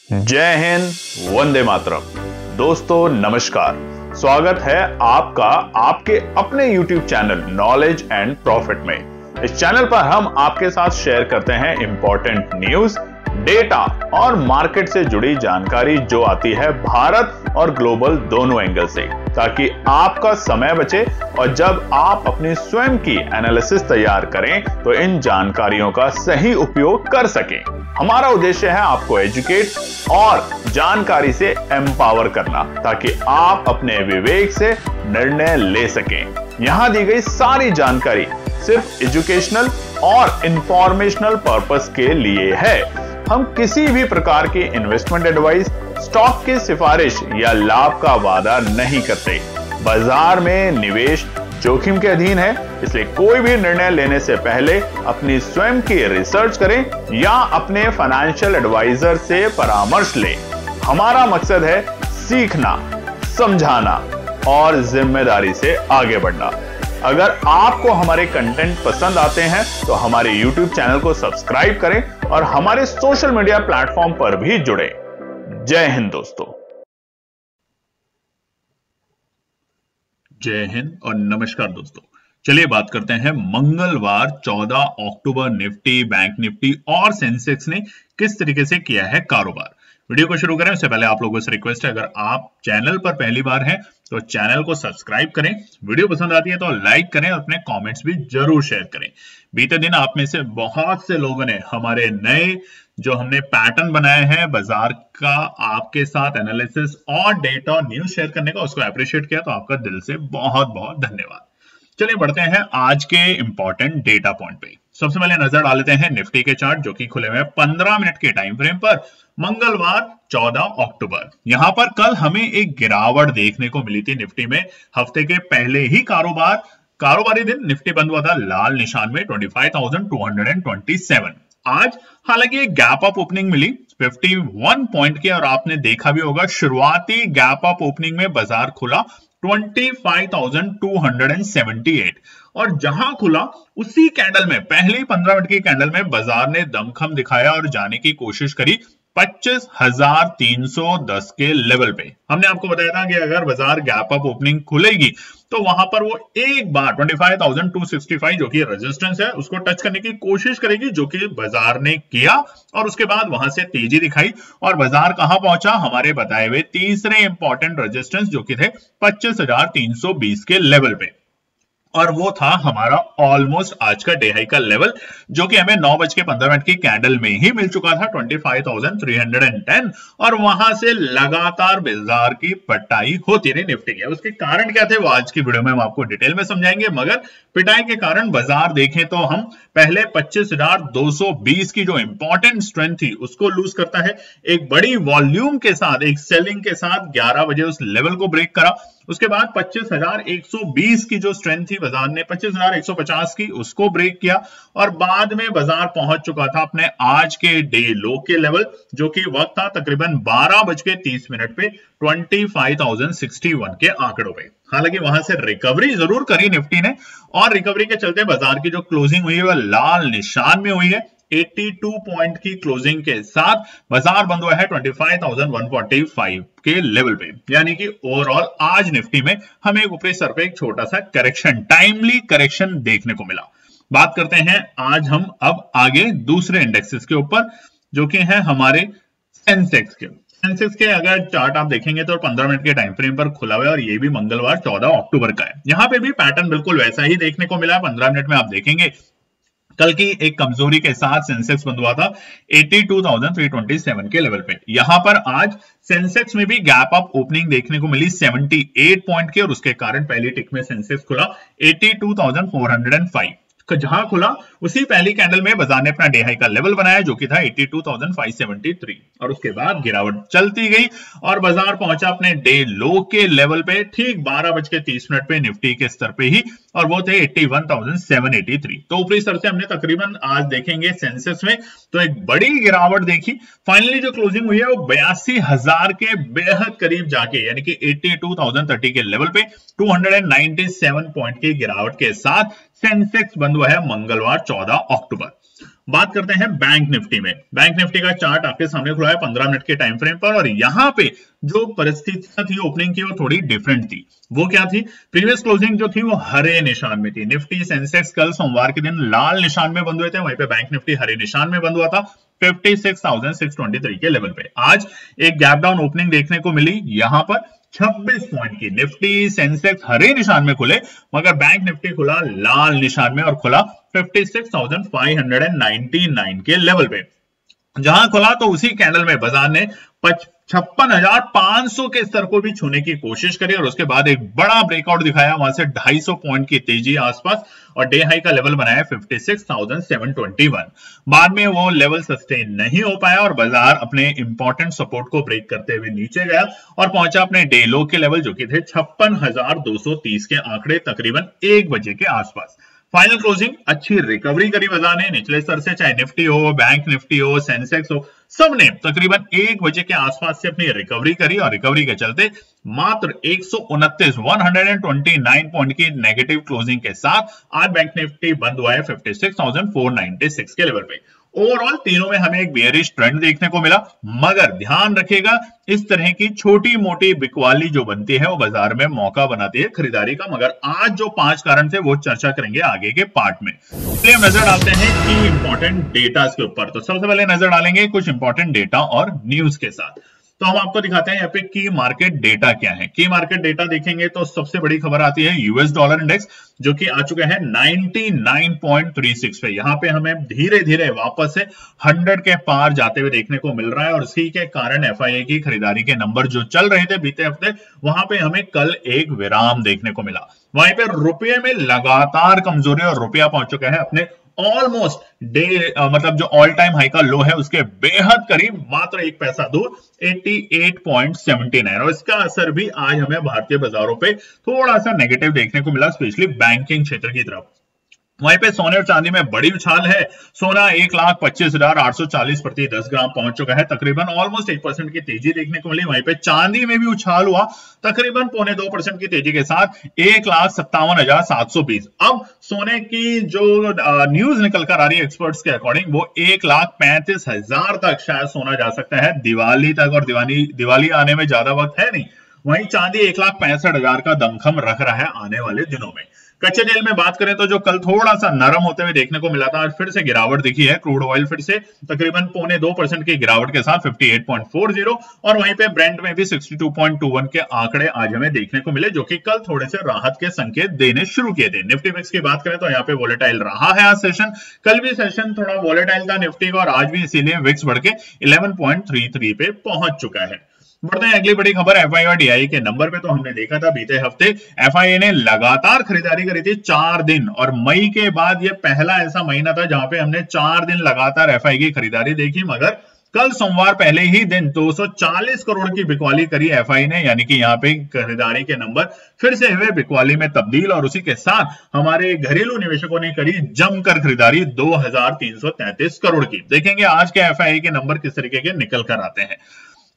जय हिंद, वंदे मातरम। दोस्तों नमस्कार, स्वागत है आपका आपके अपने YouTube channel knowledge and profit में। इस चैनल पर हम आपके साथ शेयर करते हैं इंपॉर्टेंट न्यूज, डेटा और मार्केट से जुड़ी जानकारी जो आती है भारत और ग्लोबल दोनों एंगल से, ताकि आपका समय बचे और जब आप अपनी स्वयं की एनालिसिस तैयार करें तो इन जानकारियों का सही उपयोग कर सकें। हमारा उद्देश्य है आपको एजुकेट और जानकारी से एम्पावर करना, ताकि आप अपने विवेक से निर्णय ले सकें। यहां दी गई सारी जानकारी सिर्फ एजुकेशनल और इंफॉर्मेशनल पर्पस के लिए है। हम किसी भी प्रकार की इन्वेस्टमेंट एडवाइस, स्टॉक की सिफारिश या लाभ का वादा नहीं करते। बाजार में निवेश जोखिम के अधीन है, इसलिए कोई भी निर्णय लेने से पहले अपनी स्वयं की रिसर्च करें या अपने फाइनेंशियल एडवाइजर से परामर्श लें। हमारा मकसद है सीखना, समझाना और जिम्मेदारी से आगे बढ़ना। अगर आपको हमारे कंटेंट पसंद आते हैं तो हमारे YouTube चैनल को सब्सक्राइब करें और हमारे सोशल मीडिया प्लेटफॉर्म पर भी जुड़ें। जय हिंद दोस्तों। जय हिंद और नमस्कार दोस्तों। चलिए बात करते हैं मंगलवार 14 अक्टूबर निफ्टी, बैंक निफ्टी और सेंसेक्स ने किस तरीके से किया है कारोबार। वीडियो को शुरू करें उससे पहले आप लोगों से रिक्वेस्ट है, अगर आप चैनल पर पहली बार हैं तो चैनल को सब्सक्राइब करें, वीडियो पसंद आती है तो लाइक करें और अपने कमेंट्स भी जरूर शेयर करें। बीते दिन आप में से बहुत से लोगों ने हमारे नए जो हमने पैटर्न बनाए हैं बाजार का आपके साथ एनालिसिस और डेटा और न्यूज शेयर करने का, उसको अप्रिशिएट किया, तो आपका दिल से बहुत बहुत धन्यवाद। चलिए बढ़ते हैं आज के इंपॉर्टेंट डेटा पॉइंट पे। सबसे पहले नजर डाल लेते हैं निफ्टी के चार्ट जो कि खुले हुए 15 मिनट के टाइम फ्रेम पर मंगलवार 14 अक्टूबर। यहां पर कल हमें एक गिरावट देखने को मिली थी निफ्टी में। हफ्ते के पहले ही कारोबारी दिन निफ्टी बंद हुआ था लाल निशान में 25,227। आज हालांकि एक गैप अप ओपनिंग मिली 51 पॉइंट की, और आपने देखा भी होगा शुरुआती गैप अप ओपनिंग में बाजार खुला 25,278 और जहां खुला उसी कैंडल में, पहले 15 मिनट की कैंडल में बाजार ने दमखम दिखाया और जाने की कोशिश करी 25,310 के लेवल पे। हमने आपको बताया था कि अगर बाजार गैप अप ओपनिंग खुलेगी तो वहां पर वो एक बार 25,265 जो कि रेजिस्टेंस है उसको टच करने की कोशिश करेगी, जो कि बाजार ने किया और उसके बाद वहां से तेजी दिखाई और बाजार कहां पहुंचा, हमारे बताए हुए तीसरे इंपॉर्टेंट रेजिस्टेंस जो कि थे 25,320 के लेवल पे, और वो था हमारा ऑलमोस्ट आज का डे हाई का लेवल, जो कि हमें 9:15 की कैंडल में ही मिल चुका था 25,310, और वहां से लगातार बाजार की पिटाई होती रही निफ्टी की। उसके कारण क्या थे वो आज की वीडियो में हम आपको डिटेल में समझाएंगे, मगर पिटाई के कारण बाजार देखें तो हम पहले 25,220 की जो इंपॉर्टेंट स्ट्रेंथ थी उसको लूज करता है, एक बड़ी वॉल्यूम के साथ, एक सेलिंग के साथ 11 बजे उस लेवल को ब्रेक करा। उसके बाद 25,120 की जो स्ट्रेंथ थी बाजार ने 25,150 की उसको ब्रेक किया, और बाद में बाजार पहुंच चुका था अपने आज के डे लो के लेवल, जो कि वक्त था तकरीबन 12:30 पे 25,061 के आंकड़ों पे। हालांकि वहां से रिकवरी जरूर करी निफ्टी ने, और रिकवरी के चलते बाजार की जो क्लोजिंग हुई है वह लाल निशान में हुई है। 82 पॉइंट की क्लोजिंग के साथ बाजार बंद हुआ है 25,145 के लेवल पे, यानी कि ओवरऑल आज निफ्टी में हमें ऊपरी स्तर पे एक छोटा सा करेक्शन, टाइमली करेक्शन देखने को मिला। बात करते हैं आज हम अब आगे दूसरे इंडेक्सेस के ऊपर, जो कि है हमारे सेंसेक्स के। सेंसेक्स के अगर चार्ट आप देखेंगे तो 15 मिनट के टाइम फ्रेम पर खुला हुआ है, और ये भी मंगलवार 14 अक्टूबर का है। यहां पे भी पैटर्न बिल्कुल वैसा ही देखने को मिला है। 15 मिनट में आप देखेंगे कल की एक कमजोरी के साथ सेंसेक्स बंद हुआ था 82,327 के लेवल पे। यहां पर आज सेंसेक्स में भी गैप अप ओपनिंग देखने को मिली 78 पॉइंट की, और उसके कारण पहली टिक में सेंसेक्स खुला 82,405। जहां खुला उसी पहली कैंडल में बाजार ने अपना डे हाई का लेवल बनाया, जो कि था 82,573, और उसके बाद गिरावट चलती गई और बाजार पहुंचा अपने डे लो के लेवल पे ठीक 12:30 पे निफ्टी के स्तर पे ही, और वो थे 81,783। तो ऊपरी स्तर से हमने तकरीबन आज देखेंगे सेंसेक्स में तो एक बड़ी गिरावट देखी। फाइनली जो क्लोजिंग हुई है वो 82,000 के बेहद करीब जाके, यानी कि 82,030 के लेवल पे 297 पॉइंट की गिरावट के साथ सेंसेक्स बंद हुआ है मंगलवार 14 अक्टूबर। बात करते हैं बैंक निफ्टी में। बैंक निफ्टी का चार्ट आपके सामने खुला है 15 मिनट के टाइम फ्रेम पर, और यहां पे जो परिस्थितियां थी ओपनिंग की वो थोड़ी डिफरेंट थी। वो क्या थी? प्रीवियस क्लोजिंग जो थी वो हरे निशान में थी। निफ्टी सेंसेक्स कल सोमवार के दिन लाल निशान में बंद हुए थे, वहीं पे बैंक निफ्टी हरे निशान में बंद हुआ था 56,623 के लेवल पे। आज एक गैप डाउन ओपनिंग देखने को मिली, यहां पर 26 पॉइंट की। निफ्टी सेंसेक्स हरे निशान में खुले, मगर बैंक निफ्टी खुला लाल निशान में और खुला 56,599 के लेवल पे। जहां खुला तो उसी कैंडल में बाजार ने 56,500 के स्तर को भी छूने की कोशिश करी, और उसके बाद एक बड़ा ब्रेकआउट दिखाया, वहां से 250 पॉइंट की तेजी आसपास, और डे हाई का लेवल बनाया 56,721। बाद में वो लेवल सस्टेन नहीं हो पाया और बाजार अपने इंपॉर्टेंट सपोर्ट को ब्रेक करते हुए नीचे गया और पहुंचा अपने डे लो के लेवल, जो कि थे 56,230 के आंकड़े तकरीबन 1 बजे के आसपास। फाइनल क्लोजिंग अच्छी रिकवरी करी बाजार ने निचले स्तर से, चाहे निफ्टी हो, बैंक निफ्टी हो, सेंसेक्स हो, सबने तकरीबन 1 बजे के आसपास से अपनी रिकवरी करी, और रिकवरी के चलते मात्र 129 पॉइंट की नेगेटिव क्लोजिंग के साथ आज बैंक निफ्टी बंद हुआ है 56,496 के लेवल पे। ओवरऑल तीनों में हमें एक बेयरिश ट्रेंड देखने को मिला, मगर ध्यान रखिएगा इस तरह की छोटी मोटी बिकवाली जो बनती है वो बाजार में मौका बनाती है खरीदारी का। मगर आज जो 5 कारण थे वो चर्चा करेंगे आगे के पार्ट में। इसलिए हम नजर डालते हैं कि इंपॉर्टेंट डेटा के ऊपर। तो सबसे पहले नजर डालेंगे कुछ इंपॉर्टेंट डेटा और न्यूज के साथ। तो हम आपको दिखाते हैं यहाँ पे की मार्केट डेटा क्या है। की मार्केट डेटा देखेंगे तो सबसे बड़ी खबर आती है यूएस डॉलर इंडेक्स, जो कि आ चुका है 99.36 पे। यहाँ पे हमें धीरे धीरे वापस से 100 के पार जाते हुए देखने को मिल रहा है, और इसी के कारण एफआईए की खरीदारी के नंबर जो चल रहे थे बीते हफ्ते, वहां पे हमें कल एक विराम देखने को मिला। वहीं पे रुपये में लगातार कमजोरी, और रुपया पहुंच चुका है अपने ऑलमोस्ट मतलब जो ऑल टाइम हाई का लो है उसके बेहद करीब, मात्र 1 पैसा दूर 88.79। और इसका असर भी आज हमें भारतीय बाजारों पे थोड़ा सा नेगेटिव देखने को मिला, स्पेशली बैंकिंग क्षेत्र की तरफ। वहीं पे सोने और चांदी में बड़ी उछाल है। सोना 1,25,840 प्रति 10 ग्राम पहुंच चुका है, तकरीबन ऑलमोस्ट 1% की तेजी देखने को मिली। वहीं पे चांदी में भी उछाल हुआ, तकरीबन 0.25% की तेजी के साथ 1,57,720। अब सोने की जो न्यूज निकल कर आ रही है एक्सपर्ट्स के अकॉर्डिंग, वो 1,35,000 तक शायद सोना जा सकता है दिवाली तक, और दिवाली आने में ज्यादा वक्त है नहीं। वहीं चांदी 1,65,000 का दमखम रख रहा है आने वाले दिनों में। कच्चे तेल में बात करें तो जो कल थोड़ा सा नरम होते हुए देखने को मिला था, आज फिर से गिरावट दिखी है। क्रूड ऑयल फिर से तकरीबन 0.2% की गिरावट के साथ 58.40, और वहीं पे ब्रेंट में भी 62.21 के आंकड़े आज हमें देखने को मिले, जो कि कल थोड़े से राहत के संकेत देने शुरू किए थे। निफ्टी मिक्स की बात करें तो यहाँ पे वोलेटाइल रहा है आज सेशन। कल भी सेशन थोड़ा वोलेटाइल था निफ्टी का, और आज भी इसीलिए विक्स बढ़ के 11.33 पे पहुंच चुका है। बढ़ते हैं अगली बड़ी खबर एफआई और डीआई के नंबर पे। तो हमने देखा था बीते हफ्ते एफआईए ने लगातार खरीदारी करी थी 4 दिन, और मई के बाद ये पहला ऐसा महीना था जहां पे हमने 4 दिन लगातार एफआई की खरीदारी देखी। मगर कल सोमवार पहले ही दिन 240 करोड़ की बिकवाली करी एफआई ने, यानी कि यहाँ पे खरीदारी के नंबर फिर से हुए बिकवाली में तब्दील, और उसी के साथ हमारे घरेलू निवेशकों ने करी जमकर खरीदारी 2,333 करोड़ की। देखेंगे आज के एफआई के नंबर किस तरीके के निकल कर आते हैं।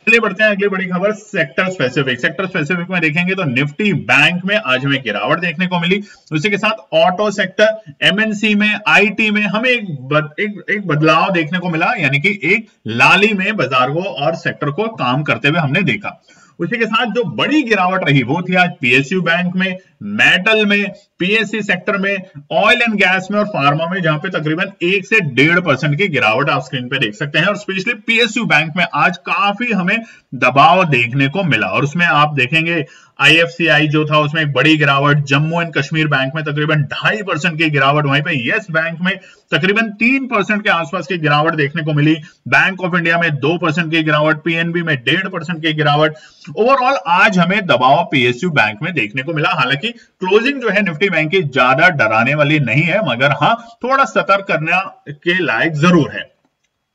चलिए बढ़ते हैं अगली बड़ी खबर सेक्टर स्पेसिफिक। सेक्टर स्पेसिफिक में देखेंगे तो निफ्टी बैंक में आज हमें गिरावट देखने को मिली। उसी के साथ ऑटो सेक्टर, एमएनसी में, आईटी में हमें एक बदलाव देखने को मिला, यानी कि एक लाली में बाजार को और सेक्टर को काम करते हुए हमने देखा। उसी के साथ जो बड़ी गिरावट रही वो थी आज पीएसयू बैंक में, मेटल में, पीएससी सेक्टर में, ऑयल एंड गैस में और फार्मा में, जहां पे तकरीबन 1 से 1.5% की गिरावट आप स्क्रीन पे देख सकते हैं। और स्पेशली पीएसयू बैंक में आज काफी हमें दबाव देखने को मिला, और उसमें आप देखेंगे आईएफसीआई जो था उसमें एक बड़ी गिरावट, जम्मू एंड कश्मीर बैंक में तकरीबन 2.5% की गिरावट, वहीं पे यस बैंक में तकरीबन 3% के आसपास की गिरावट देखने को मिली, बैंक ऑफ इंडिया में 2% की गिरावट, पीएनबी में 1.5% की गिरावट। ओवरऑल आज हमें दबाव पीएसयू बैंक में देखने को मिला। हालांकि क्लोजिंग जो है निफ्टी बैंक की ज्यादा डराने वाली नहीं है, मगर हाँ थोड़ा सतर्क करने के लायक जरूर है।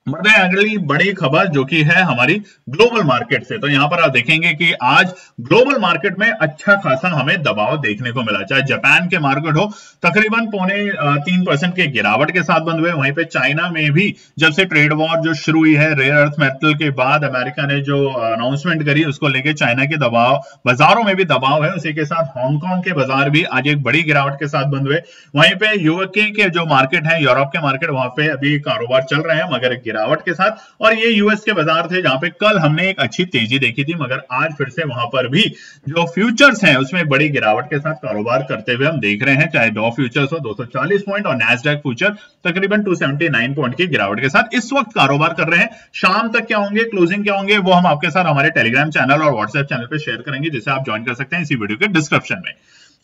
बढ़ते हैं अगली बड़ी खबर जो कि है हमारी ग्लोबल मार्केट से। तो यहां पर आप देखेंगे कि आज ग्लोबल मार्केट में अच्छा खासा हमें दबाव देखने को मिला। चाहे जापान के मार्केट हो तकरीबन 3.25% के गिरावट के साथ बंद हुए। वहीं पे चाइना में भी जब से ट्रेड वॉर जो शुरू हुई है रेयर अर्थ मेटल के बाद अमेरिका ने जो अनाउंसमेंट करी उसको लेके चाइना के दबाव बाजारों में भी दबाव है। उसी के साथ हांगकांग के बाजार भी आज एक बड़ी गिरावट के साथ बंद हुए। वहीं पे यूके के जो मार्केट है यूरोप के मार्केट वहां पे अभी कारोबार चल रहे हैं मगर गिरावट के साथ। और ये यूएस के बाजार थे जहां पे कल हमने एक अच्छी तेजी देखी थी मगर आज फिर से वहां पर भी जो फ्यूचर्स हैं उसमें बड़ी गिरावट के साथ कारोबार करते हुए हम देख रहे हैं। चाहे डॉ फ्यूचर्स हो 240 पॉइंट और नैस्डैक फ्यूचर तकरीबन 279 पॉइंट की गिरावट के साथ इस वक्त कारोबार कर रहे हैं। शाम तक क्या होंगे, क्लोजिंग क्या होंगे, वो हम आपके साथ हमारे टेलीग्राम चैनल और व्हाट्सएप चैनल पर शेयर करेंगे जिसे आप ज्वाइन कर सकते हैं इसी वीडियो के डिस्क्रिप्शन में।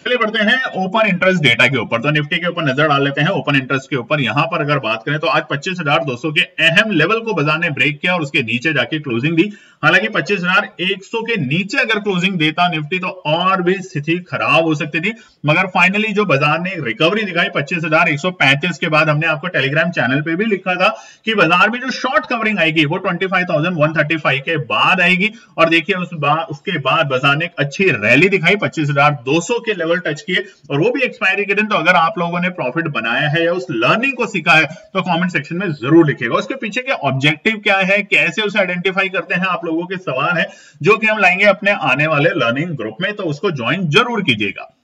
चलिए बढ़ते हैं ओपन इंटरेस्ट डेटा के ऊपर। तो निफ्टी के ऊपर नजर डाल लेते हैं। ओपन इंटरेस्ट के ऊपर यहां पर अगर बात करें तो आज 25,200 के अहम लेवल को बाजार ने ब्रेक किया और उसके नीचे जाके क्लोजिंग दी। हालांकि 25,100 के नीचे अगर क्लोजिंग देता निफ्टी तो और भी स्थिति खराब हो सकती थी मगर फाइनली जो बाजार ने रिकवरी दिखाई 25,135 के बाद हमने आपको टेलीग्राम चैनल पे भी लिखा था कि बाजार में जो शॉर्ट कवरिंग आएगी वो 25,135 के बाद आएगी। और देखिए उसके बाद बाजार ने एक अच्छी रैली दिखाई 25,200 के लेवल टच किए और वो भी एक्सपायरी के दिन। तो अगर आप लोगों ने प्रॉफिट बनाया है या उस लर्निंग को सीखा है तो कमेंट सेक्शन में जरूर लिखिएगा। उसके पीछे के ऑब्जेक्टिव क्या है, कैसे उसे आइडेंटिफाई करते हैं, आप लोगों के सवाल है जो कि हम लाएंगे अपने आने वाले लर्निंग ग्रुप में, तो उसको ज्वाइन जरूर कीजिएगा।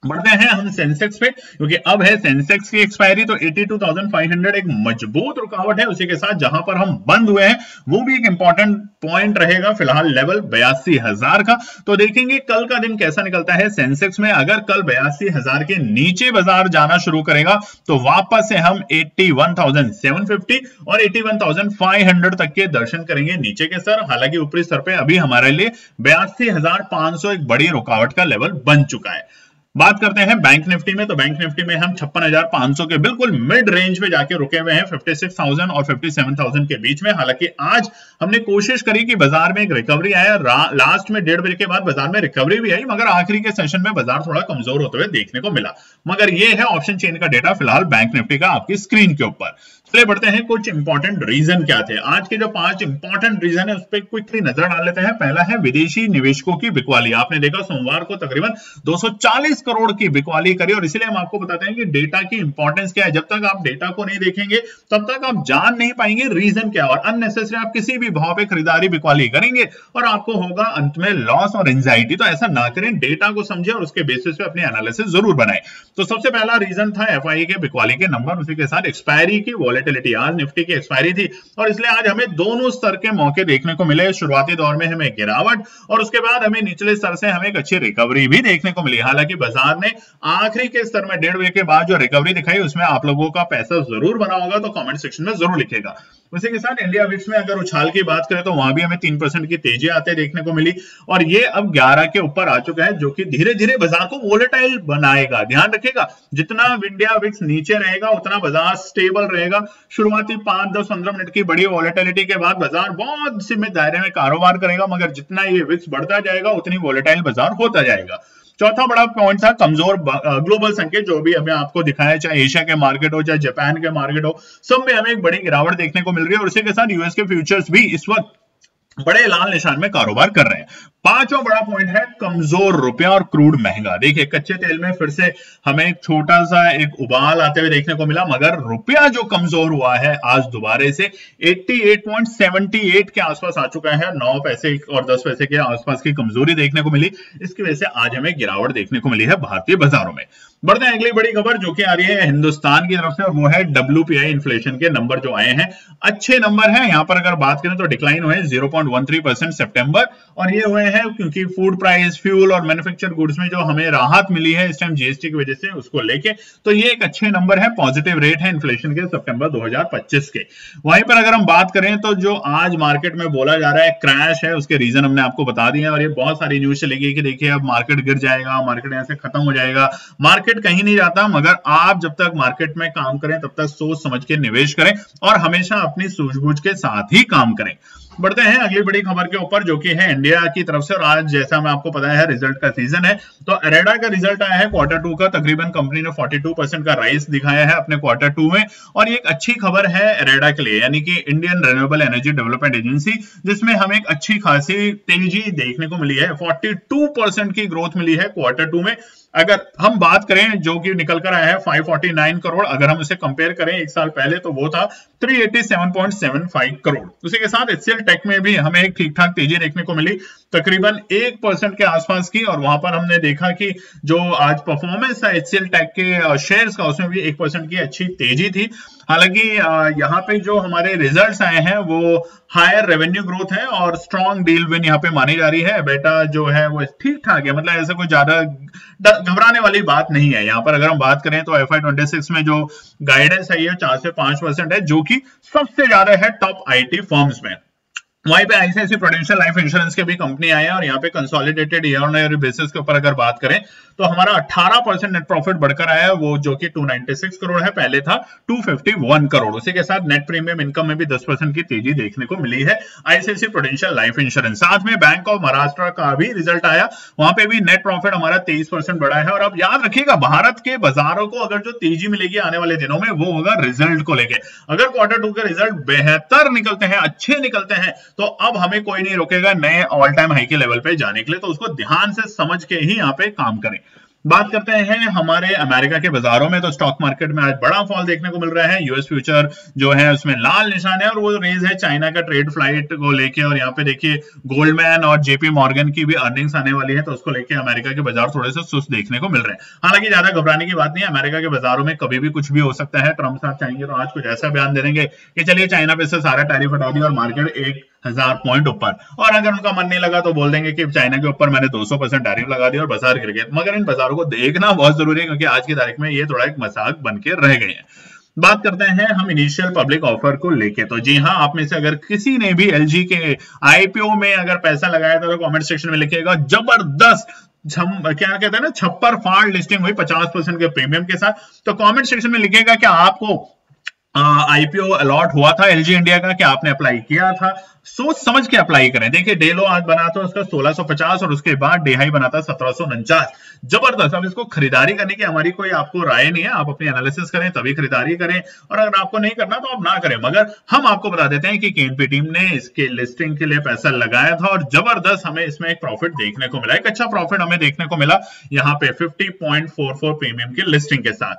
बढ़ते हैं हम सेंसेक्स पे क्योंकि अब है सेंसेक्स की एक्सपायरी। तो 82,500 एक मजबूत रुकावट है। उसी के साथ जहां पर हम बंद हुए हैं वो भी एक इंपॉर्टेंट पॉइंट रहेगा फिलहाल लेवल 82,000 का। तो देखेंगे कल का दिन कैसा निकलता है सेंसेक्स में। अगर कल 82,000 के नीचे बाजार जाना शुरू करेगा तो वापस से हम 81,750 और 81,500 तक के दर्शन करेंगे नीचे के स्तर। हालांकि ऊपरी स्तर पे अभी हमारे लिए 82,500 एक बड़ी रुकावट का लेवल बन चुका है। बात करते हैं बैंक निफ्टी में। तो बैंक निफ्टी में हम 56,500 के बिल्कुल मिड रेंज में जाके रुके हुए हैं 56,000 और 57,000 के बीच में। हालांकि आज हमने कोशिश करी कि बाजार में एक रिकवरी आया। लास्ट में 1.5 बजे के बाद बाजार में रिकवरी भी आई मगर आखिरी के सेशन में बाजार थोड़ा कमजोर होते हुए देखने को मिला। मगर ये है ऑप्शन चेन का डेटा फिलहाल बैंक निफ्टी का आपकी स्क्रीन के ऊपर। चलिए बढ़ते हैं कुछ इंपॉर्टेंट रीजन क्या थे। आज के जो 5 इंपॉर्टेंट रीजन है उस पर क्विकली नजर डाल लेते हैं। पहला है विदेशी निवेशकों की बिकवाली। आपने देखा सोमवार को तकरीबन 240 करोड़ की बिकवाली करी और इसलिए हम आपको बताते हैं कि डेटा की इंपॉर्टेंस क्या है। जब तक आप डेटा को नहीं देखेंगे तब तक आप जान नहीं पाएंगे रीजन क्या है और अननेसेसरी आप किसी भी भाव पे खरीदारी बिकवाली करेंगे और आपको होगा अंत में लॉस और एंजाइटी। तो ऐसा ना करें, डेटा को समझें और उसके बेसिस पे अपनी एनालिसिस जरूर बनाएं। तो सबसे पहला रीजन था एफआईए के बिकवाली के नंबर, उसी के साथ एक्सपायरी की वॉलेटिलिटी। आज निफ्टी की एक्सपायरी थी और इसलिए आज हमें दोनों स्तर के मौके देखने को मिले। शुरुआती दौर में हमें गिरावट और उसके बाद हमें निचले स्तर से हमें एक अच्छी रिकवरी भी देखने को मिली। हालांकि बाजार ने आखिरी के स्तर में 1.5 बजे के बाद जो रिकवरी दिखाई उसमें आप लोगों का पैसा जरूर बना होगा, तो कमेंट सेक्शन में जरूर लिखेगा। उसी के साथ इंडिया विक्स में अगर उछाल की बात करें तो वहां भी हमें 3% की तेजी आते देखने को मिली और ये अब 11 के ऊपर आ चुका है जो कि धीरे धीरे बाजार को वोलेटाइल बनाएगा। ध्यान रखिएगा, जितना इंडिया विक्स नीचे रहेगा उतना बाजार स्टेबल रहेगा। शुरुआती 5, 10, 15 मिनट की बड़ी वोलेटिलिटी के बाद बाजार बहुत सीमित दायरे में कारोबार करेगा मगर जितना ये विक्स बढ़ता जाएगा उतनी वोलेटाइल बाजार होता जाएगा। चौथा बड़ा पॉइंट था कमजोर ग्लोबल संकेत, जो भी हमें आपको दिखाया, चाहे एशिया के मार्केट हो चाहे जापान के मार्केट हो, सब में हमें एक बड़ी गिरावट देखने को मिल रही है और उसी के साथ यूएस के फ्यूचर्स भी इस वक्त बड़े लाल निशान में कारोबार कर रहे हैं। पांचवा बड़ा पॉइंट है कमजोर रुपया और क्रूड महंगा। देखिए कच्चे तेल में फिर से हमें एक छोटा सा एक उबाल आते हुए देखने को मिला मगर रुपया जो कमजोर हुआ है आज दोबारा से 88.78 के आसपास आ चुका है। 9 पैसे और 10 पैसे के आसपास की कमजोरी देखने को मिली। इसकी वजह से आज हमें गिरावट देखने को मिली है भारतीय बाजारों में। बढ़ते हैं अगली बड़ी खबर जो कि आ रही है हिंदुस्तान की तरफ से, और वो है WPI इन्फ्लेशन के नंबर जो आए हैं। अच्छे नंबर हैं। यहां पर अगर बात करें तो डिक्लाइन हुए 0.13% सितंबर और ये हुए हैं क्योंकि फूड प्राइस, फ्यूल और मैन्युफैक्चर गुड्स में जो हमें राहत मिली है इस टाइम जीएसटी की वजह से, उसको लेके तो ये एक अच्छे नंबर है। पॉजिटिव रेट है इन्फ्लेशन के सितंबर 2025 के। वहीं पर अगर हम बात करें तो जो आज मार्केट में बोला जा रहा है क्रैश है, उसके रीजन हमने आपको बता दिए और ये बहुत सारी न्यूज चलेगी कि देखिए अब मार्केट गिर जाएगा, मार्केट यहां से खत्म हो जाएगा। मार्केट कहीं नहीं जाता मगर आप जब तक मार्केट में काम करें तब तक सोच समझ के निवेश करें और हमेशा अपनी सूझबूझ के साथ ही काम करें। बढ़ते हैं अगली बड़ी खबर के ऊपर जो कि है इंडिया की तरफ से। और आज जैसा मैं आपको पता है रिजल्ट का सीजन है, तो अरेडा का रिजल्ट आया है Q2 का। तकरीबन कंपनी ने 42% का राइज दिखाया है अपने Q2 में, और ये एक अच्छी खबर है अरेडा के लिए, यानी कि Indian renewable energy development agency, जिसमें हमें एक अच्छी खासी तेजी देखने को मिली है। 42% की ग्रोथ मिली है Q2 में। अगर हम बात करें जो कि निकल कर आया है 549 करोड़, अगर हम उसे कंपेयर करें एक साल पहले तो वो था 387.75 करोड़। उसी के साथ एचसीएल टेक में भी हमें एक ठीक ठाक तेजी देखने को मिली, तकरीबन 1% के आसपास की। और वहां पर हमने देखा कि जो आज परफॉर्मेंस था एचसीएल टेक के शेयर्स का, उसमें भी 1% की अच्छी तेजी थी। हालांकि यहाँ पे जो हमारे रिजल्ट्स आए हैं वो हायर रेवेन्यू ग्रोथ है और स्ट्रॉन्ग डील विन यहाँ पे मानी जा रही है। बेटा जो है वो ठीक ठाक है, मतलब ऐसा कोई ज्यादा घबराने वाली बात नहीं है। यहाँ पर अगर हम बात करें तो FY26 में जो गाइडेंस है ये 4 से 5% है, जो कि सबसे ज्यादा है टॉप आईटी फर्म्स में। वहीं पे ICICI प्रूडेंशियल लाइफ इंश्योरेंस के भी कंपनी आए हैं, और यहाँ पे consolidated year on year basis के ऊपर अगर बात करें तो हमारा 18% नेट प्रॉफिट बढ़कर आया है, वो जो कि 296 करोड़ है, पहले था 251 करोड़। उसी के साथ नेट प्रीमियम इनकम में भी 10% की तेजी देखने को मिली है ICICI प्रूडेंशियल लाइफ इंश्योरेंस। साथ में बैंक ऑफ महाराष्ट्र का भी रिजल्ट आया, वहां पे भी नेट प्रॉफिट हमारा 23% बढ़ा है। और अब याद रखिएगा, भारत के बाजारों को अगर जो तेजी मिलेगी आने वाले दिनों में वो होगा रिजल्ट को लेके। अगर Q2 के रिजल्ट बेहतर निकलते हैं, अच्छे निकलते हैं, तो अब हमें कोई नहीं रोकेगा नए ऑल टाइम हाई के लेवल पे जाने के लिए, तो उसको ध्यान से समझ के ही यहाँ पे काम करें। बात करते हैं हमारे अमेरिका के बाजारों में, तो स्टॉक मार्केट में आज बड़ा फॉल देखने को मिल रहा है। यूएस फ्यूचर जो है उसमें लाल निशान है, और वो रेज है चाइना का ट्रेड फ्लाइट को लेके। और यहाँ पे देखिए गोल्डमैन और जेपी मॉर्गन की भी अर्निंग्स आने वाली है, तो उसको लेके अमेरिका के बाजार थोड़े से सुस्त देखने को मिल रहे हैं। हालांकि ज्यादा घबराने की बात नहीं है, अमेरिका के बाजारों में कभी भी कुछ भी हो सकता है। ट्रंप साहब चाहेंगे तो आज कुछ ऐसा बयान दे देंगे कि चलिए चाइना पे से सारा टैरिफ हटा दिया और मार्केट 1000 पॉइंट ऊपर, और अगर उनका मन नहीं लगा तो बोल देंगे कि चाइना के ऊपर मैंने 200% टैरिफ लगा दिया और बाजार गिर गए। मगर इन बाजारों को देखना बहुत जरूरी है, क्योंकि आज की तारीख में ये थोड़ा एक मजाक बन के रह गए हैं। बात करते हैं हम इनिशियल पब्लिक ऑफर को लेके। तो जी हाँ, आप में से अगर किसी ने भी एलजी के आईपीओ में अगर पैसा लगाया था तो कमेंट सेक्शन में लिखिएगा जबरदस्त, क्या कहते हैं ना, छप्पर फाड़ लिस्टिंग हुई 50% के प्रीमियम के साथ। तो कमेंट सेक्शन में लिखिएगा कि आपको आईपीओ अलॉट हुआ था एलजी इंडिया का, क्या आपने अप्लाई किया था। सोच समझ के अप्लाई करें। देखिए डेलो आज बना था उसका 1650 और उसके बाद डेहाई बना था 1749। जबरदस्त। अब इसको खरीदारी करने की हमारी कोई आपको राय नहीं है, आप अपनी एनालिसिस करें तभी खरीदारी करें, और अगर आपको नहीं करना तो आप ना करें। मगर हम आपको बता देते हैं कि केएनपी टीम ने इसके लिस्टिंग के लिए पैसा लगाया था और जबरदस्त हमें इसमें एक प्रॉफिट देखने को मिला, एक अच्छा प्रॉफिट हमें देखने को मिला यहाँ पे 50.44 प्रीमियम की लिस्टिंग के साथ।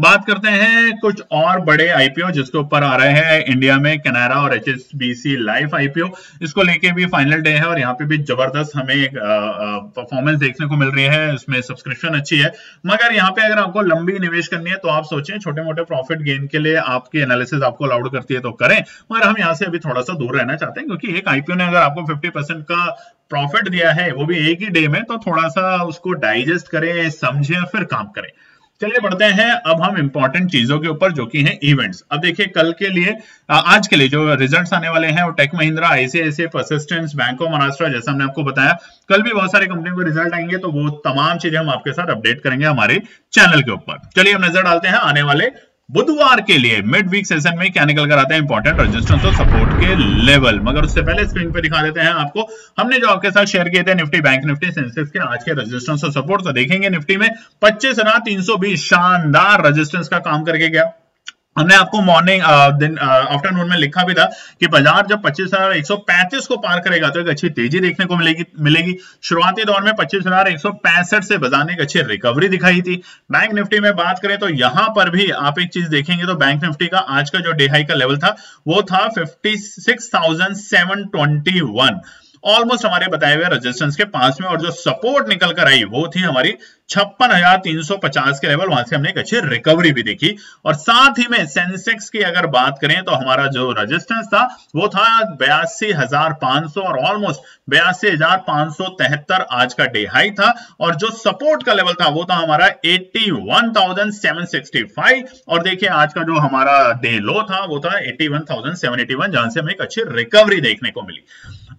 बात करते हैं कुछ और बड़े आईपीओ जिसके ऊपर आ रहे हैं इंडिया में, कैनारा और एचएसबीसी लाइफ आईपीओ। इसको लेके भी फाइनल डे है और यहाँ पे भी जबरदस्त हमें एक परफॉर्मेंस देखने को मिल रही है। इसमें सब्सक्रिप्शन अच्छी है, मगर यहाँ पे अगर आपको लंबी निवेश करनी है तो आप सोचें, छोटे मोटे प्रॉफिट गेन के लिए आपकी एनालिसिस आपको अलाउड करती है तो करें, मगर हम यहाँ से अभी थोड़ा सा दूर रहना चाहते हैं, क्योंकि एक आईपीओ ने अगर आपको 50% का प्रॉफिट दिया है, वो भी एक ही डे में, तो थोड़ा सा उसको डाइजेस्ट करें, समझें, फिर काम करें। चलिए बढ़ते हैं अब हम इंपॉर्टेंट चीजों के ऊपर जो कि हैं इवेंट्स। अब देखिए कल के लिए, आज के लिए जो रिजल्ट्स आने वाले हैं वो Tech Mahindra, ICICI, Persistence, Bank of Maharashtra, जैसा हमने आपको बताया कल भी बहुत सारी कंपनियों के रिजल्ट आएंगे, तो वो तमाम चीजें हम आपके साथ अपडेट करेंगे हमारे चैनल के ऊपर। चलिए हम नजर डालते हैं आने वाले बुधवार के लिए मिड वीक सेशन में क्या निकल कर आता है इंपॉर्टेंट रेजिस्टेंस और सपोर्ट के लेवल। मगर उससे पहले स्क्रीन पे दिखा देते हैं आपको हमने जो आपके साथ शेयर किए थे निफ्टी, बैंक निफ्टी, सेंसेक्स के आज के रेजिस्टेंस और सपोर्ट। तो देखेंगे निफ्टी में 25,320 शानदार रेजिस्टेंस का काम करके गया। हमने आपको मॉर्निंग आफ्टरनून में लिखा भी था कि बाजार जब 25,135 को पार करेगा तो एक अच्छी तेजी देखने को मिलेगी। शुरुआती दौर में 25,165 से बाजार ने एक अच्छी रिकवरी दिखाई थी। बैंक निफ्टी में बात करें तो यहां पर भी आप एक चीज देखेंगे तो बैंक निफ्टी का आज का जो डे हाई का लेवल था वो था 56,721, ऑलमोस्ट हमारे बताए हुए रेजिस्टेंस के पास में, और जो सपोर्ट निकल कर आई वो थी हमारी 56,350 के लेवल। वहां से हमने एक अच्छी रिकवरी भी देखी। और साथ ही में सेंसेक्स की अगर बात करें तो हमारा जो रेजिस्टेंस था वो था 82,500 और ऑलमोस्ट 82,573 आज का डे हाई था। और जो सपोर्ट का लेवल था वो था हमारा 81,765, और देखिए आज का जो हमारा डे लो था वो था 81,781, जहां से हमें एक अच्छी रिकवरी देखने को मिली।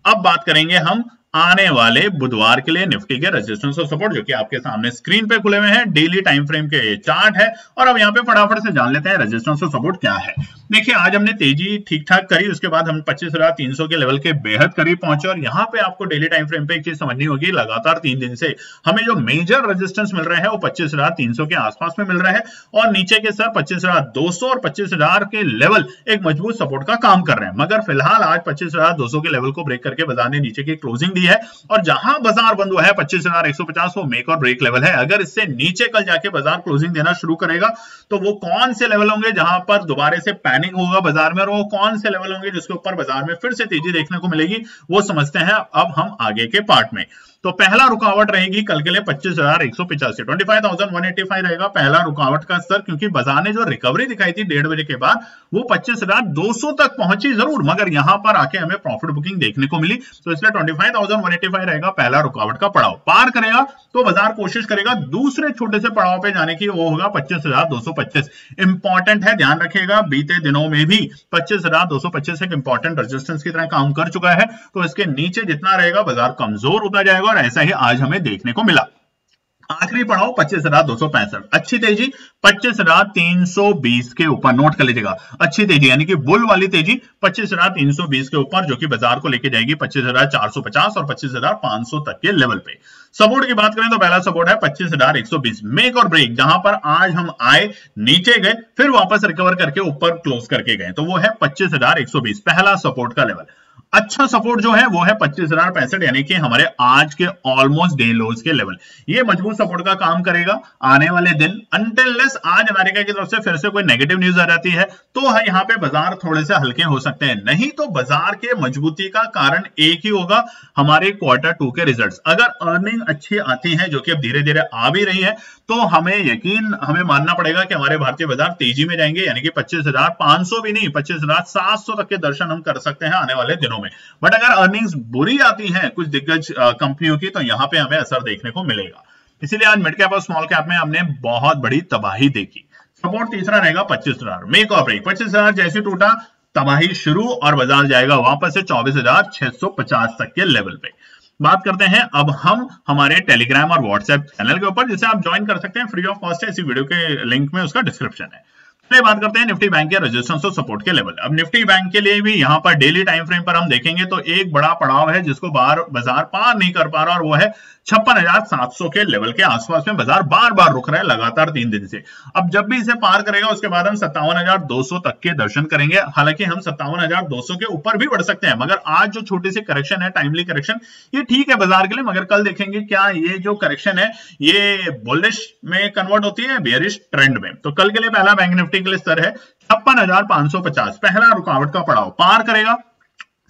अब बात करेंगे हम आने वाले बुधवार के लिए निफ्टी के रेजिस्टेंस और सपोर्ट, जो कि आपके सामने स्क्रीन पे खुले हुए हैं। डेली टाइम फ्रेम के चार्ट है, और अब यहाँ पे फटाफट से जान लेते हैं रेजिस्टेंस और सपोर्ट क्या है। देखिए आज हमने तेजी ठीक ठाक करी, उसके बाद हम 25,300 के लेवल के बेहद करीब पहुंचे और यहाँ पे आपको डेली टाइम फ्रेम पे एक चीज समझनी होगी, लगातार 3 दिन से हमें जो मेजर रेजिस्टेंस मिल रहा है वो 25,300 के आसपास में मिल रहा है और नीचे के सर 25,200 और 25,000 के लेवल एक मजबूत सपोर्ट का काम कर रहे हैं। मगर फिलहाल आज 25,200 के लेवल को ब्रेक करके बाजार ने नीचे की क्लोजिंग दी है और जहां बाजार बंद हुआ है 25,150 वो मेक और ब्रेक लेवल है। अगर इससे नीचे कल जाके बाजार क्लोजिंग देना शुरू करेगा तो वो कौन से लेवल होंगे जहां पर दोबारा से पैनिक होगा बाजार में और वो कौन से लेवल होंगे जिसके ऊपर बाजार में फिर से तेजी देखने को मिलेगी, वो समझते हैं अब हम आगे के पार्ट में। तो पहला रुकावट रहेगी कल के लिए 25,185, 25,185 रहेगा पहला रुकावट का स्तर, क्योंकि बाजार ने जो रिकवरी दिखाई थी 1:30 बजे के बाद वो 25,200 तक पहुंची जरूर, मगर यहां पर आके हमें प्रॉफिट बुकिंग देखने को मिली। तो इसलिए 25,185 रहेगा पहला रुकावट का पड़ाव। पार करेगा तो बाजार कोशिश करेगा दूसरे छोटे से पड़ाव पे जाने की, वो होगा 25,225। इंपॉर्टेंट है, ध्यान रखिएगा, बीते दिनों में भी 25,225 एक इंपॉर्टेंट रेजिस्टेंस की तरह काम कर चुका है। तो इसके नीचे जितना रहेगा बाजार कमजोर होता जाएगा और ऐसा ही आज हमें देखने को मिला। आखिरी पड़ाव 25,265, अच्छी तेजी 25,320 के ऊपर, नोट कर लीजिएगा, अच्छी तेजी यानी कि बुल वाली तेजी 25,320 के ऊपर, जो कि बाजार को लेके जाएगी 25,450 और 25,500 तक के लेवल पे। सपोर्ट की बात करें तो पहला सपोर्ट है 25,120, मेक और ब्रेक, जहां पर आज हम आए नीचे गए फिर वापस रिकवर करके ऊपर क्लोज करके गए, तो वो है 25,120 पहला सपोर्ट का लेवल। अच्छा सपोर्ट जो है वो है 25,065 यानी कि हमारे आज के ऑलमोस्ट डे लोज के लेवल। ये मजबूत सपोर्ट का काम करेगा आने वाले दिन, अनटिल आज अमेरिका की तरफ से फिर से कोई नेगेटिव न्यूज आ जाती है तो यहाँ पे बाजार थोड़े से हल्के हो सकते हैं, नहीं तो बाजार के मजबूती का कारण एक ही होगा, हमारे Q2 के रिजल्ट्स। अगर अर्निंग अच्छी आती है जो कि अब धीरे धीरे आ भी रही है तो हमें मानना पड़ेगा कि हमारे भारतीय बाजार तेजी में जाएंगे, यानी कि 25,500 भी नहीं 25,700 तक के दर्शन हम कर सकते हैं आने वाले दिनों में। बट अगर अर्निंग्स बुरी आती हैं कुछ दिग्गज कंपनियों की तो यहां पे हमें असर देखने को मिलेगा। इसीलिए आज मिड कैप और स्मॉल कैप में हमने बहुत बड़ी तबाही देखी। सपोर्ट तीसरा रहेगा 25,000, मेक और ब्रेक, 25,000 जैसे टूटा तबाही शुरू और बाजार जाएगा वापस से 24,650 तक के लेवल पे। बात करते हैं अब हम हमारे टेलीग्राम और व्हाट्सएप चैनल के ऊपर, जिसे आप ज्वाइन कर सकते हैं, फ्री ऑफ कॉस्ट है, इसी वीडियो के लिंक में उसका डिस्क्रिप्शन है। चलिए बात करते हैं निफ्टी बैंक के रेजिस्टेंस और सपोर्ट के लेवल। अब निफ्टी बैंक के लिए भी यहाँ पर डेली टाइम फ्रेम पर हम देखेंगे तो एक बड़ा पड़ाव है जिसको बाजार पार नहीं कर पा रहा और वो है 56,700 के लेवल के आसपास में बाजार बार बार रुक रहा है लगातार 3 दिन से। अब जब भी इसे पार करेगा उसके बाद हम 57,200 तक के दर्शन करेंगे। हालांकि हम 57,200 के ऊपर भी बढ़ सकते हैं, मगर आज जो छोटी सी करेक्शन है, टाइमली करेक्शन, ये ठीक है बाजार के लिए, मगर कल देखेंगे क्या ये जो करेक्शन है ये बुलिश में कन्वर्ट होती है बेयरिश ट्रेंड में। तो कल के लिए पहला बैंक निफ्टी के लिए स्तर है 56,550, पहला रुकावट का पड़ाव। पार करेगा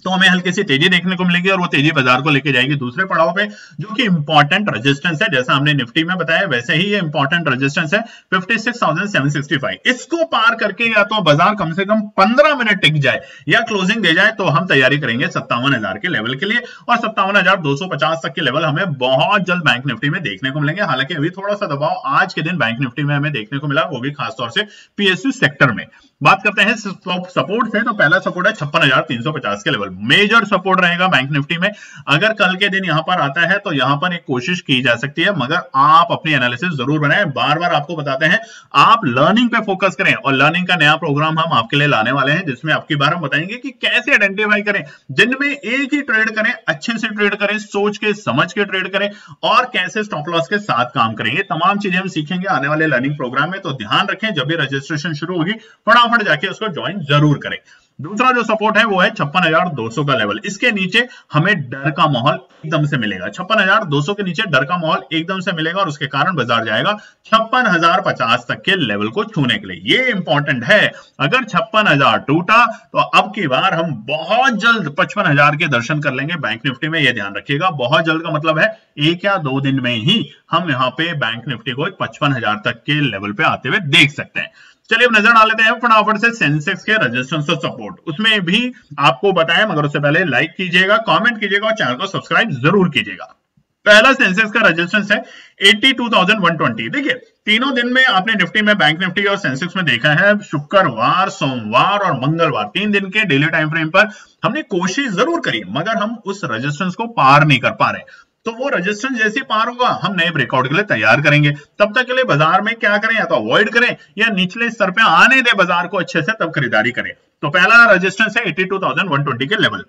तो हमें हल्की सी तेजी देखने को मिलेगी और वो तेजी बाजार को लेके जाएगी दूसरे पड़ाव पे, जो कि इंपॉर्टेंट रेजिस्टेंस है। जैसा हमने निफ्टी में बताया वैसे ही ये इंपॉर्टेंट रेजिस्टेंस है 56,765। इसको पार करके या तो बाजार कम से कम 15 मिनट टिक जाए या क्लोजिंग दे जाए तो हम तैयारी करेंगे 57,000 के लेवल के लिए और 57,250 तक के लेवल हमें बहुत जल्द बैंक निफ्टी में देखने को मिलेंगे। हालांकि अभी थोड़ा सा दबाव आज के दिन बैंक निफ्टी में हमें देखने को मिला, वो भी खासतौर से पीएसयू सेक्टर में। बात करते हैं सपोर्ट से, तो पहला सपोर्ट है 56,350 के लेवल, मेजर सपोर्ट रहेगा बैंक निफ्टी में। अगर कल के दिन यहां पर आता है तो यहां पर एक कोशिश की जा सकती है, मगर आप अपनी एनालिसिस जरूर बनाएं। बार बार आपको बताते हैं आप लर्निंग पे फोकस करें और लर्निंग का नया प्रोग्राम हम आपके लिए लाने वाले हैं, जिसमें आपकी बार हम बताएंगे कि कैसे आइडेंटिफाई करें, दिन में एक ही ट्रेड करें, अच्छे से ट्रेड करें, सोच के समझ के ट्रेड करें और कैसे स्टॉप लॉस के साथ काम करें। ये तमाम चीजें हम सीखेंगे आने वाले लर्निंग प्रोग्राम में, तो ध्यान रखें जब भी रजिस्ट्रेशन शुरू होगी फटाफट जाके उसको ज्वाइन जरूर करें। दूसरा जो सपोर्ट है वो है 56,200 का लेवल। इसके नीचे हमें डर का माहौल एकदम से मिलेगा, 56,200 के नीचे डर का माहौल एकदम से मिलेगा और उसके कारण बाजार जाएगा 56,050 तक के लेवल को छूने के लिए। ये इंपॉर्टेंट है, अगर 56,000 टूटा तो अब की बार हम बहुत जल्द 55,000 के दर्शन कर लेंगे बैंक निफ्टी में। यह ध्यान रखिएगा, बहुत जल्द का मतलब है 1 या 2 दिन में ही हम यहाँ पे बैंक निफ्टी को 55,000 तक के लेवल पे आते हुए देख सकते हैं। चलिए अब नजर डाल लेते हैं फटाफट से सेंसेक्स के रेजिस्टेंस और सपोर्ट, उसमें भी आपको बताया, मगर उससे पहले लाइक कीजिएगा, कमेंट कीजिएगा और चैनल को सब्सक्राइब जरूर कीजिएगा। पहला सेंसेक्स का रेजिस्टेंस है 82,120। देखिए तीनों दिन में आपने निफ्टी में, बैंक निफ्टी और सेंसेक्स में देखा है, शुक्रवार, सोमवार और मंगलवार 3 दिन के डेली टाइम फ्रेम पर हमने कोशिश जरूर करी, मगर हम उस रेजिस्टेंस को पार नहीं कर पा रहे। तो वो रेजिस्टेंस जैसे पार होगा हम नए ब्रेकआउट के लिए तैयार करेंगे। तब तक के लिए बाजार में क्या करें, या तो अवॉइड करें या निचले स्तर पे आने दे बाजार को अच्छे से, तब खरीदारी करें। तो पहला रेजिस्टेंस है 82,120 के लेवल।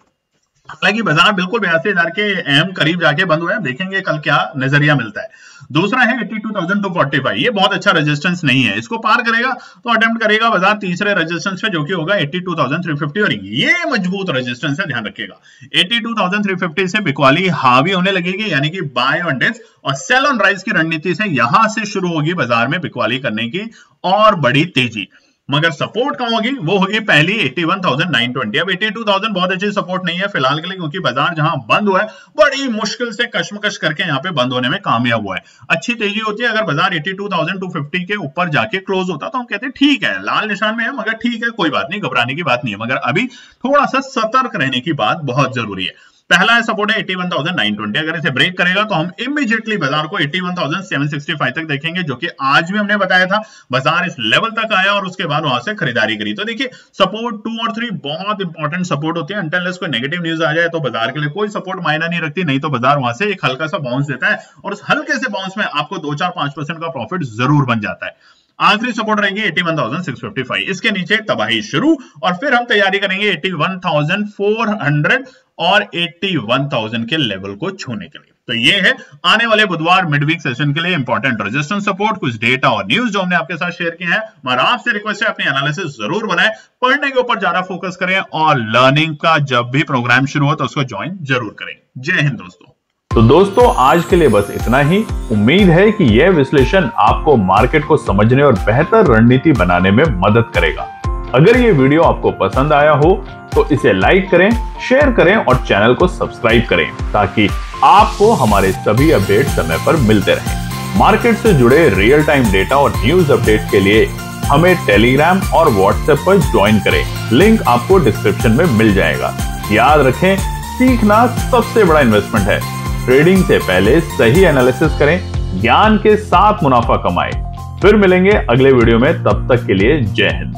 हालांकि बाजार बिल्कुल 82,000 के अहम करीब जाके बंद हुआ है, देखेंगे कल क्या नजरिया मिलता है। दूसरा है 82,245, ये बहुत अच्छा रेजिस्टेंस नहीं है, इसको पार करेगा तो अटेम्प्ट करेगा बाजार तीसरे रेजिस्टेंस पे जो कि होगा 82,350, और ये मजबूत रेजिस्टेंस है, ध्यान रखिएगा। 82,350 से बिकवाली हावी होने लगेगी, यानी कि बाय ऑन डिप्स और सेल ऑन राइज की रणनीति से यहां से शुरू होगी बाजार में बिकवाली करने की और बड़ी तेजी। मगर सपोर्ट कहां होगी, वो होगी पहली 81,920। अब 82,000 बहुत अच्छी सपोर्ट नहीं है फिलहाल के लिए, क्योंकि बाजार जहां बंद हुआ है बड़ी मुश्किल से कशमकश करके यहां पे बंद होने में कामयाब हुआ है। अच्छी तेजी होती है अगर बाजार 82,250 के ऊपर जाके क्लोज होता तो हम कहते हैं ठीक है, लाल निशान में है मगर ठीक है, कोई बात नहीं, घबराने की बात नहीं है। मगर अभी थोड़ा सा सतर्क रहने की बात बहुत जरूरी है। पहला है सपोर्ट है 81,920, अगर इसे ब्रेक करेगा तो हम इमीडिएटली बाजार को 81,765 तक देखेंगे, जो कि आज भी हमने बताया था बाजार इस लेवल तक आया और उसके बाद वहां से खरीदारी करी। तो देखिए सपोर्ट 2 और 3 बहुत इंपॉर्टेंट सपोर्ट होती है, अनटिल कोई नेगेटिव न्यूज आ जाए तो बाजार के लिए कोई सपोर्ट मायना नहीं रखती, नहीं तो बाजार वहां से एक हल्का सा बाउंस देता है और उस हल्के से बाउंस में आपको 2-4-5% का प्रॉफिट जरूर बन जाता है। आखिरी सपोर्ट रहेंगे 81,655, इसके नीचे तबाही शुरू और फिर हम तैयारी करेंगे 81,400 और 81,000 के लेवल को छूने के लिए। तो ये है आने वाले बुधवार मिड वीक सेशन के लिए इंपॉर्टेंट रेजिस्टेंस सपोर्ट, कुछ डेटा और न्यूज जो हमने आपके साथ शेयर किया है। मगर आपसे रिक्वेस्ट है अपनी एनालिसिस जरूर बनाएं, पढ़ने के ऊपर ज्यादा फोकस करें और लर्निंग का जब भी प्रोग्राम शुरू हो तो उसको ज्वाइन जरूर करें। जय हिंद दोस्तों। तो दोस्तों आज के लिए बस इतना ही। उम्मीद है कि यह विश्लेषण आपको मार्केट को समझने और बेहतर रणनीति बनाने में मदद करेगा। अगर ये वीडियो आपको पसंद आया हो तो इसे लाइक करें, शेयर करें और चैनल को सब्सक्राइब करें, ताकि आपको हमारे सभी अपडेट समय पर मिलते रहें। मार्केट से जुड़े रियल टाइम डेटा और न्यूज अपडेट के लिए हमें टेलीग्राम और व्हाट्सएप पर ज्वाइन करें, लिंक आपको डिस्क्रिप्शन में मिल जाएगा। याद रखें, सीखना सबसे बड़ा इन्वेस्टमेंट है। ट्रेडिंग से पहले सही एनालिसिस करें, ज्ञान के साथ मुनाफा कमाएं। फिर मिलेंगे अगले वीडियो में, तब तक के लिए जय हिंद।